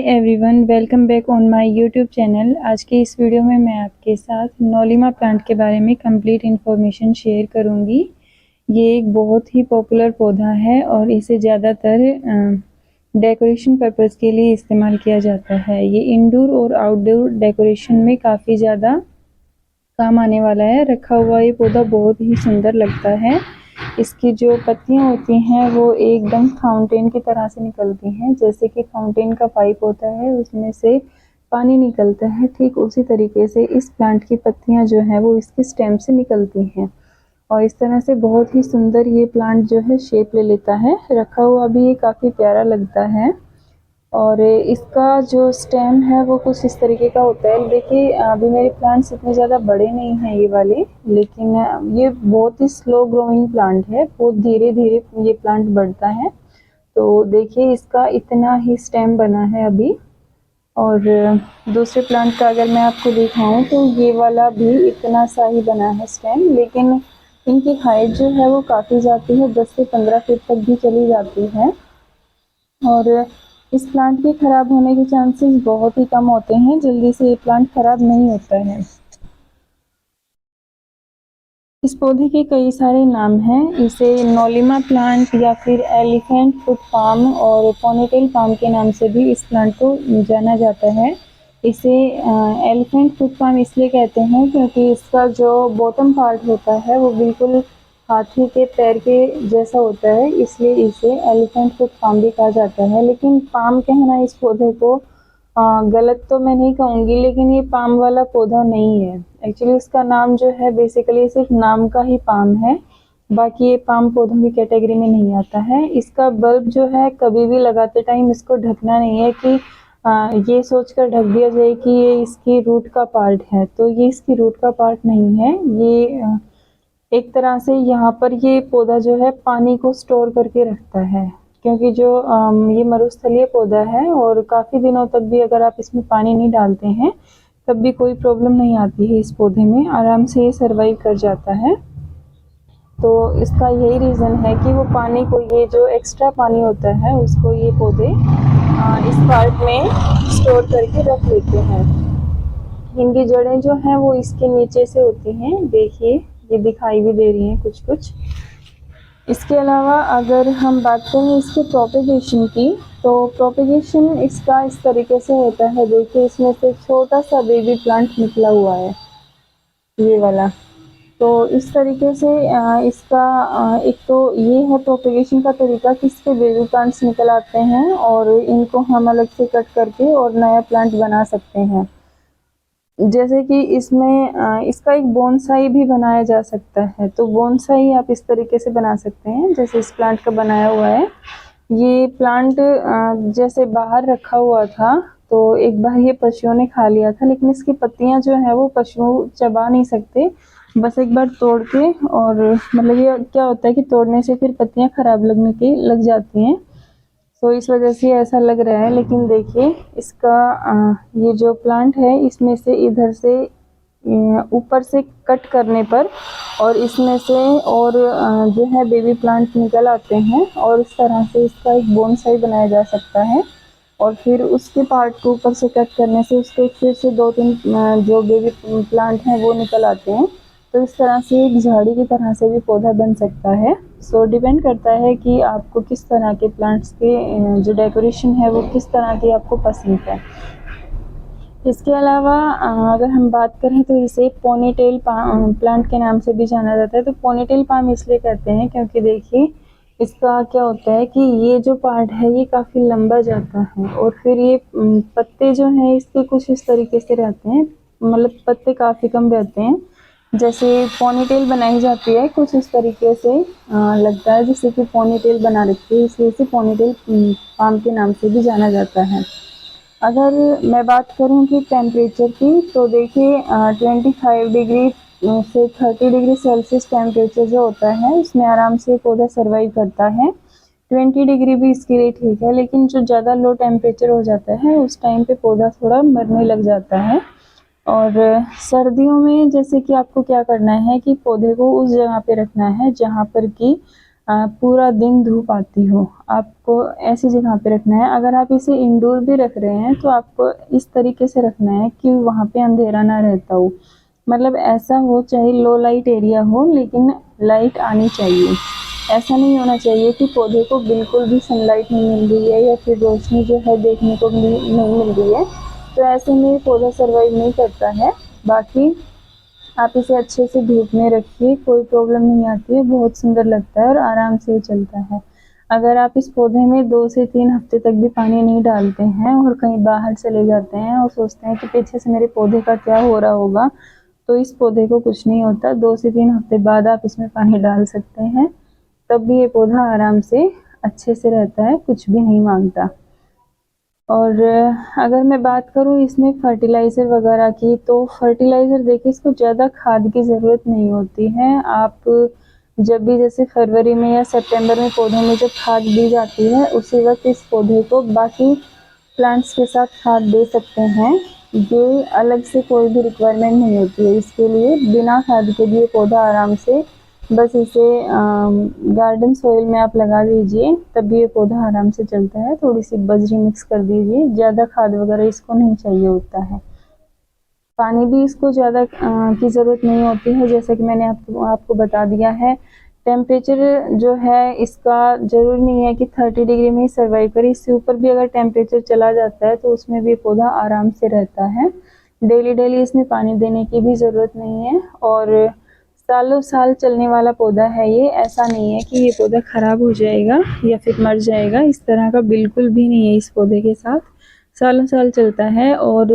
Everyone, welcome back on my YouTube channel. आज के इस वीडियो में मैं आपके साथ नोलिमा प्लांट के बारे में कंप्लीट इन्फॉर्मेशन शेयर करूंगी। ये एक बहुत ही पॉपुलर पौधा है और इसे ज़्यादातर डेकोरेशन पर्पस के लिए इस्तेमाल किया जाता है। ये इंडोर और आउटडोर डेकोरेशन में काफ़ी ज़्यादा काम आने वाला है। रखा हुआ ये पौधा बहुत ही सुंदर लगता है। इसकी जो पत्तियां होती हैं वो एकदम फाउंटेन की तरह से निकलती हैं, जैसे कि फाउंटेन का पाइप होता है उसमें से पानी निकलता है, ठीक उसी तरीके से इस प्लांट की पत्तियां जो है वो इसके स्टेम से निकलती हैं और इस तरह से बहुत ही सुंदर ये प्लांट जो है शेप ले लेता है। रखा हुआ भी ये काफ़ी प्यारा लगता है और इसका जो स्टेम है वो कुछ इस तरीके का होता है। देखिए अभी मेरे प्लांट्स इतने ज़्यादा बड़े नहीं हैं ये वाले, लेकिन ये बहुत ही स्लो ग्रोइंग प्लांट है, बहुत धीरे धीरे ये प्लांट बढ़ता है। तो देखिए इसका इतना ही स्टेम बना है अभी। और दूसरे प्लांट का अगर मैं आपको दिखाऊं तो ये वाला भी इतना सा ही बना है स्टेम, लेकिन इनकी हाइट जो है वो काफ़ी जाती है, 10 से 15 फीट तक भी चली जाती है। और इस प्लांट के ख़राब होने के चांसेस बहुत ही कम होते हैं, जल्दी से ये प्लांट ख़राब नहीं होता है। इस पौधे के कई सारे नाम हैं। इसे नोलिमा प्लांट या फिर एलिफेंट फुट पाम और पोनीटेल पाम के नाम से भी इस प्लांट को जाना जाता है। इसे एलिफेंट फुट पाम इसलिए कहते हैं क्योंकि इसका जो बॉटम पार्ट होता है वो बिल्कुल हाथी के पैर के जैसा होता है, इसलिए इसे एलिफेंट फुट पाम भी कहा जाता है। लेकिन पाम कहना इस पौधे को गलत तो मैं नहीं कहूँगी, लेकिन ये पाम वाला पौधा नहीं है। एक्चुअली इसका नाम जो है बेसिकली सिर्फ नाम का ही पाम है, बाकी ये पाम पौधों की कैटेगरी में नहीं आता है। इसका बल्ब जो है कभी भी लगाते टाइम इसको ढकना नहीं है कि ये सोचकर ढक दिया जाए कि ये इसकी रूट का पार्ट है, तो ये इसकी रूट का पार्ट नहीं है। ये एक तरह से यहाँ पर ये पौधा जो है पानी को स्टोर करके रखता है, क्योंकि जो ये मरुस्थलीय पौधा है और काफ़ी दिनों तक भी अगर आप इसमें पानी नहीं डालते हैं तब भी कोई प्रॉब्लम नहीं आती है। इस पौधे में आराम से ये सर्वाइव कर जाता है। तो इसका यही रीज़न है कि वो पानी को, ये जो एक्स्ट्रा पानी होता है उसको ये पौधे इस पार्ट में स्टोर करके रख लेते हैं। इनकी जड़ें जो हैं वो इसके नीचे से होती हैं, देखिए ये दिखाई भी दे रही हैं कुछ कुछ। इसके अलावा अगर हम बात करें इसके प्रोपेगेशन की, तो प्रोपेगेशन इसका इस तरीके से होता है। देखिए इसमें से छोटा सा बेबी प्लांट निकला हुआ है, ये वाला। तो इस तरीके से इसका एक तो ये है प्रोपेगेशन का तरीका कि इसके बेबी प्लांट्स निकल आते हैं और इनको हम अलग से कट करके और नया प्लांट बना सकते हैं। जैसे कि इसमें इसका एक बोनसाई भी बनाया जा सकता है। तो बोनसाई आप इस तरीके से बना सकते हैं जैसे इस प्लांट का बनाया हुआ है। ये प्लांट जैसे बाहर रखा हुआ था, तो एक बार ये पशुओं ने खा लिया था, लेकिन इसकी पत्तियां जो है वो पशु चबा नहीं सकते, बस एक बार तोड़ के। और मतलब ये क्या होता है कि तोड़ने से फिर पत्तियां खराब लगने की लग जाती हैं, तो इस वजह से ऐसा लग रहा है। लेकिन देखिए इसका ये जो प्लांट है इसमें से इधर से ऊपर से कट करने पर और इसमें से और जो है बेबी प्लांट निकल आते हैं और इस तरह से इसका एक बोनसाई बनाया जा सकता है। और फिर उसके पार्ट को ऊपर से कट करने से उसके फिर से 2-3 जो बेबी प्लांट हैं वो निकल आते हैं। तो इस तरह से एक झाड़ी की तरह से भी पौधा बन सकता है। सो डिपेंड करता है कि आपको किस तरह के प्लांट्स के जो डेकोरेशन है वो किस तरह की आपको पसंद है। इसके अलावा अगर हम बात करें तो इसे पोनीटेल प्लांट के नाम से भी जाना जाता है। तो पोनीटेल पाम इसलिए कहते हैं क्योंकि देखिए इसका क्या होता है कि ये जो पार्ट है ये काफ़ी लंबा जाता है और फिर ये पत्ते जो हैं इसके कुछ इस तरीके से रहते हैं, मतलब पत्ते काफ़ी कम रहते हैं। जैसे पोनीटेल बनाई जाती है कुछ इस तरीके से लगता है जैसे कि पोनीटेल बना रखी है, इसलिए इसे पोनीटेल पाम के नाम से भी जाना जाता है। अगर मैं बात करूं कि टेम्परेचर की, तो देखिए 25 डिग्री से 30 डिग्री सेल्सियस टेम्परेचर जो होता है उसमें आराम से पौधा सर्वाइव करता है। 20 डिग्री भी इसके लिए ठीक है, लेकिन जो ज़्यादा लो टेम्परेचर हो जाता है उस टाइम पे पौधा थोड़ा मरने लग जाता है। और सर्दियों में जैसे कि आपको क्या करना है कि पौधे को उस जगह पे रखना है जहाँ पर कि पूरा दिन धूप आती हो, आपको ऐसी जगह पे रखना है। अगर आप इसे इंडोर भी रख रहे हैं तो आपको इस तरीके से रखना है कि वहाँ पे अंधेरा ना रहता हो, मतलब ऐसा हो चाहे लो लाइट एरिया हो लेकिन लाइट आनी चाहिए। ऐसा नहीं होना चाहिए कि पौधे को बिल्कुल भी सनलाइट नहीं मिल रही है या फिर रोशनी जो है देखने को नहीं मिल रही है, तो ऐसे में पौधा सर्वाइव नहीं करता है। बाकी आप इसे अच्छे से धूप में रखिए, कोई प्रॉब्लम नहीं आती है, बहुत सुंदर लगता है और आराम से चलता है। अगर आप इस पौधे में 2 से 3 हफ्ते तक भी पानी नहीं डालते हैं और कहीं बाहर चले जाते हैं और सोचते हैं कि पीछे से मेरे पौधे का क्या हो रहा होगा, तो इस पौधे को कुछ नहीं होता। 2 से 3 हफ्ते बाद आप इसमें पानी डाल सकते हैं, तब भी ये पौधा आराम से अच्छे से रहता है, कुछ भी नहीं मांगता। और अगर मैं बात करूँ इसमें फर्टिलाइज़र वगैरह की, तो फर्टिलाइज़र देखिए इसको ज़्यादा खाद की ज़रूरत नहीं होती है। आप जब भी जैसे फरवरी में या सितंबर में पौधों में जब खाद दी जाती है, उसी वक्त इस पौधे को बाकी प्लांट्स के साथ खाद दे सकते हैं। ये अलग से कोई भी रिक्वायरमेंट नहीं होती है इसके लिए, बिना खाद के भी ये पौधा आराम से, बस इसे गार्डन सॉइल में आप लगा दीजिए, तब भी ये पौधा आराम से चलता है। थोड़ी सी बजरी मिक्स कर दीजिए, ज़्यादा खाद वगैरह इसको नहीं चाहिए होता है। पानी भी इसको ज़्यादा की ज़रूरत नहीं होती है, जैसा कि मैंने आपको बता दिया है। टेम्परेचर जो है इसका ज़रूरी नहीं है कि 30 डिग्री में ही सर्वाइव करे, इससे ऊपर भी अगर टेम्परेचर चला जाता है तो उसमें भी पौधा आराम से रहता है। डेली इसमें पानी देने की भी ज़रूरत नहीं है और सालों साल चलने वाला पौधा है ये। ऐसा नहीं है कि ये पौधा ख़राब हो जाएगा या फिर मर जाएगा, इस तरह का बिल्कुल भी नहीं है इस पौधे के साथ। सालों साल चलता है और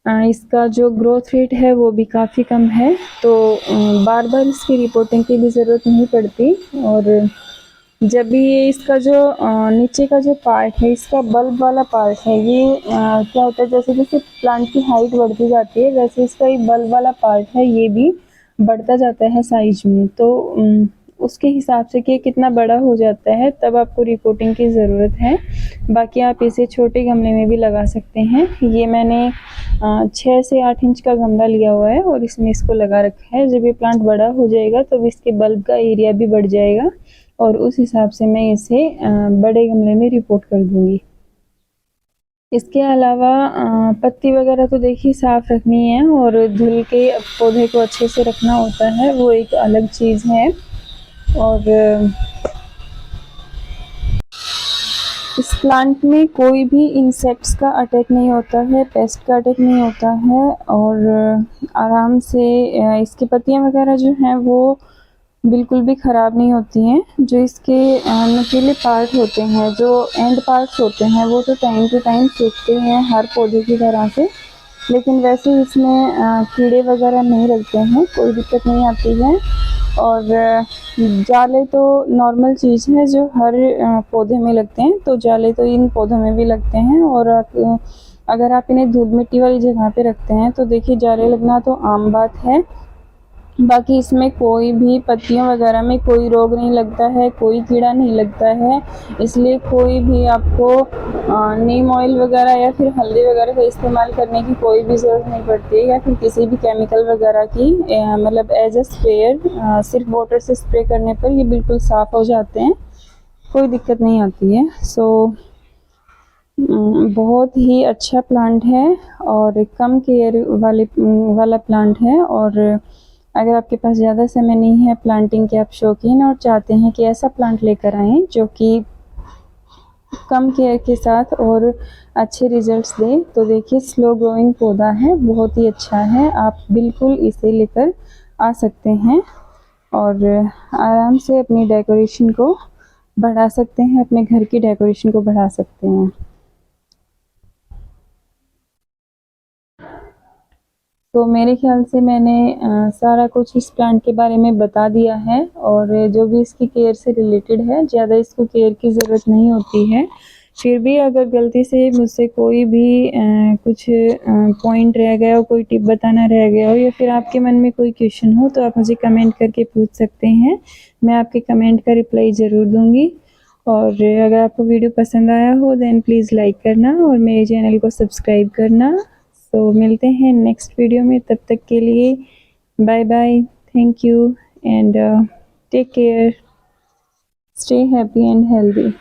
इसका जो ग्रोथ रेट है वो भी काफ़ी कम है, तो बार बार इसकी रिपोर्टिंग की भी ज़रूरत नहीं पड़ती। और जब भी ये इसका जो नीचे का जो पार्ट है, इसका बल्ब वाला पार्ट है, ये क्या होता है जैसे जैसे प्लांट की हाइट बढ़ती जाती है वैसे इसका ये बल्ब वाला पार्ट है ये भी बढ़ता जाता है साइज में। तो उसके हिसाब से कि कितना बड़ा हो जाता है तब आपको रिपोर्टिंग की ज़रूरत है। बाकी आप इसे छोटे गमले में भी लगा सकते हैं। ये मैंने 6 से 8 इंच का गमला लिया हुआ है और इसमें इसको लगा रखा है। जब ये प्लांट बड़ा हो जाएगा तब इसके बल्ब का एरिया भी बढ़ जाएगा और उस हिसाब से मैं इसे बड़े गमले में रिपोर्ट कर दूँगी। इसके अलावा पत्ती वगैरह तो देखिए साफ़ रखनी है और धुल के पौधे को अच्छे से रखना होता है, वो एक अलग चीज़ है। और इस प्लांट में कोई भी इंसेक्ट्स का अटैक नहीं होता है, पेस्ट का अटैक नहीं होता है और आराम से इसकी पत्तियाँ वगैरह जो हैं वो बिल्कुल भी ख़राब नहीं होती हैं। जो इसके नुकीले पार्ट होते हैं, जो एंड पार्ट्स होते हैं, वो तो टाइम टू टाइम सूखते हैं हर पौधे की तरह से, लेकिन वैसे इसमें कीड़े वगैरह नहीं लगते हैं, कोई दिक्कत नहीं आती है। और जाले तो नॉर्मल चीज़ है जो हर पौधे में लगते हैं, तो जाले तो इन पौधों में भी लगते हैं। और अगर आप इन्हें धूल मिट्टी वाली जगह पे रखते हैं तो देखिए जाले लगना तो आम बात है। बाकी इसमें कोई भी पत्तियों वगैरह में कोई रोग नहीं लगता है, कोई कीड़ा नहीं लगता है, इसलिए कोई भी आपको नीम ऑयल वगैरह या फिर हल्दी वगैरह का इस्तेमाल करने की कोई भी ज़रूरत नहीं पड़ती है या फिर किसी भी केमिकल वगैरह की, मतलब एज अ स्प्रेयर सिर्फ वाटर से स्प्रे करने पर ये बिल्कुल साफ़ हो जाते हैं, कोई दिक्कत नहीं आती है। सो बहुत ही अच्छा प्लांट है और कम केयर वाला प्लांट है। और अगर आपके पास ज़्यादा समय नहीं है प्लांटिंग के, आप शौकीन और चाहते हैं कि ऐसा प्लांट लेकर आएँ जो कि कम केयर के साथ और अच्छे रिजल्ट्स दे, तो देखिए स्लो ग्रोइंग पौधा है, बहुत ही अच्छा है, आप बिल्कुल इसे लेकर आ सकते हैं और आराम से अपनी डेकोरेशन को बढ़ा सकते हैं, अपने घर की डेकोरेशन को बढ़ा सकते हैं। तो मेरे ख़्याल से मैंने सारा कुछ इस प्लांट के बारे में बता दिया है और जो भी इसकी केयर से रिलेटेड है, ज़्यादा इसको केयर की ज़रूरत नहीं होती है। फिर भी अगर गलती से मुझसे कोई भी कुछ पॉइंट रह गया हो, कोई टिप बताना रह गया हो या फिर आपके मन में कोई क्वेश्चन हो तो आप मुझे कमेंट करके पूछ सकते हैं, मैं आपके कमेंट का रिप्लाई ज़रूर दूँगी। और अगर आपको वीडियो पसंद आया हो देन प्लीज़ लाइक करना और मेरे चैनल को सब्सक्राइब करना। तो मिलते हैं नेक्स्ट वीडियो में, तब तक के लिए bye bye, thank you and take care. Stay happy and healthy.